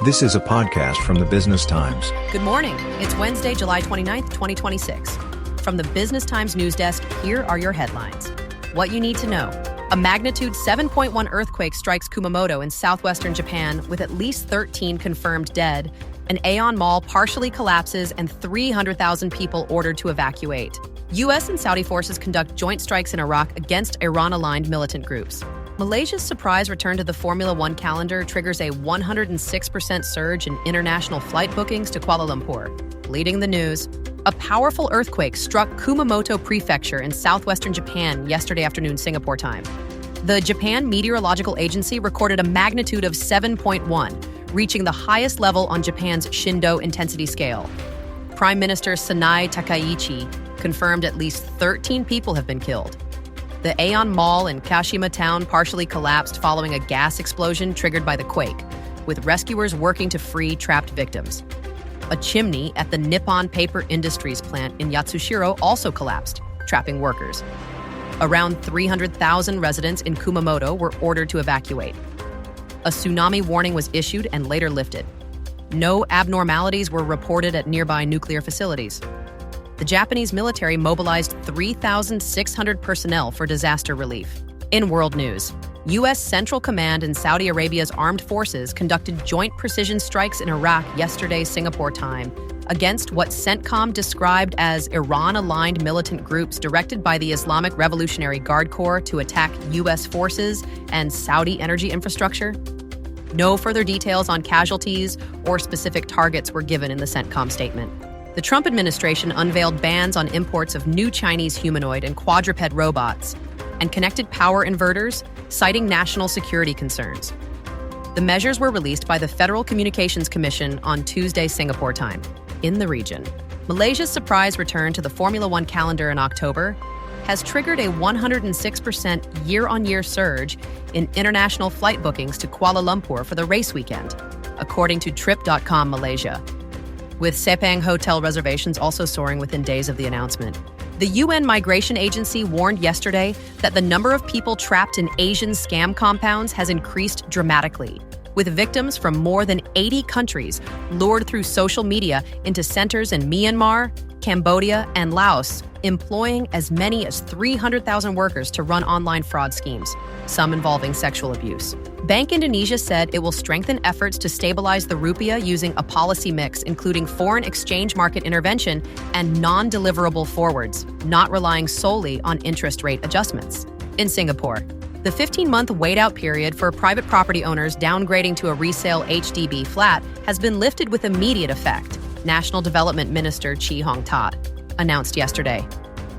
This is a podcast from the Business Times. Good morning. It's Wednesday, July 29th, 2026. From the Business Times news desk, here are your headlines. What you need to know. A magnitude 7.1 earthquake strikes Kumamoto in southwestern Japan with at least 13 confirmed dead. An Aeon Mall partially collapses and 300,000 people ordered to evacuate. U.S. and Saudi forces conduct joint strikes in Iraq against Iran-aligned militant groups. Malaysia's surprise return to the Formula One calendar triggers a 106% surge in international flight bookings to Kuala Lumpur. Leading the news, a powerful earthquake struck Kumamoto Prefecture in southwestern Japan yesterday afternoon Singapore time. The Japan Meteorological Agency recorded a magnitude of 7.1, reaching the highest level on Japan's Shindo intensity scale. Prime Minister Sanai Takaichi confirmed at least 13 people have been killed. The Aeon Mall in Kashima town partially collapsed following a gas explosion triggered by the quake, with rescuers working to free trapped victims. A chimney at the Nippon Paper Industries plant in Yatsushiro also collapsed, trapping workers. Around 300,000 residents in Kumamoto were ordered to evacuate. A tsunami warning was issued and later lifted. No abnormalities were reported at nearby nuclear facilities. The Japanese military mobilized 3,600 personnel for disaster relief. In world news, U.S. Central Command and Saudi Arabia's armed forces conducted joint precision strikes in Iraq yesterday Singapore time against what CENTCOM described as Iran-aligned militant groups directed by the Islamic Revolutionary Guard Corps to attack U.S. forces and Saudi energy infrastructure. No further details on casualties or specific targets were given in the CENTCOM statement. The Trump administration unveiled bans on imports of new Chinese humanoid and quadruped robots and connected power inverters, citing national security concerns. The measures were released by the Federal Communications Commission on Tuesday Singapore time. In the region, Malaysia's surprise return to the Formula One calendar in October has triggered a 106% year-on-year surge in international flight bookings to Kuala Lumpur for the race weekend, according to Trip.com Malaysia, with Sepang hotel reservations also soaring within days of the announcement. The UN Migration Agency warned yesterday that the number of people trapped in Asian scam compounds has increased dramatically, with victims from more than 80 countries lured through social media into centers in Myanmar, Cambodia, and Laos, employing as many as 300,000 workers to run online fraud schemes, some involving sexual abuse. Bank Indonesia said it will strengthen efforts to stabilize the rupiah using a policy mix including foreign exchange market intervention and non-deliverable forwards, not relying solely on interest rate adjustments. In Singapore, the 15-month wait-out period for private property owners downgrading to a resale HDB flat has been lifted with immediate effect, National Development Minister Chee Hong Tat announced yesterday.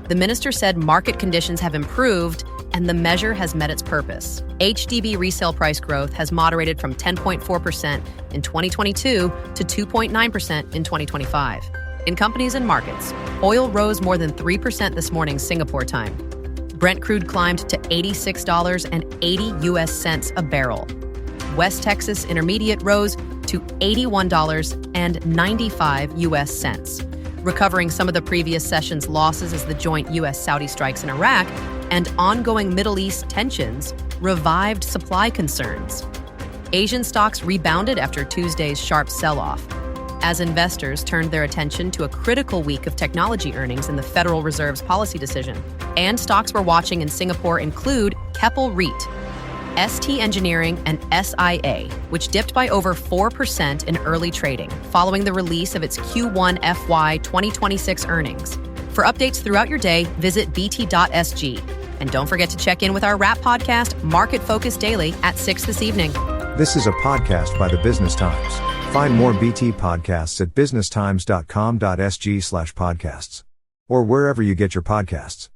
The minister said market conditions have improved and the measure has met its purpose. HDB resale price growth has moderated from 10.4% in 2022 to 2.9% in 2025. In companies and markets, oil rose more than 3% this morning Singapore time. Brent crude climbed to $86.80 a barrel. West Texas Intermediate rose to $81.95, recovering some of the previous session's losses as the joint U.S.-Saudi strikes in Iraq and ongoing Middle East tensions revived supply concerns. Asian stocks rebounded after Tuesday's sharp sell-off, as investors turned their attention to a critical week of technology earnings in the Federal Reserve's policy decision. And stocks we're watching in Singapore include Keppel REIT, ST Engineering, and SIA, which dipped by over 4% in early trading following the release of its Q1 FY 2026 earnings. For updates throughout your day, visit bt.sg. And don't forget to check in with our wrap podcast, Market Focus Daily, at 6 this evening. This is a podcast by the Business Times. Find more BT podcasts at businesstimes.com.sg/podcasts or wherever you get your podcasts.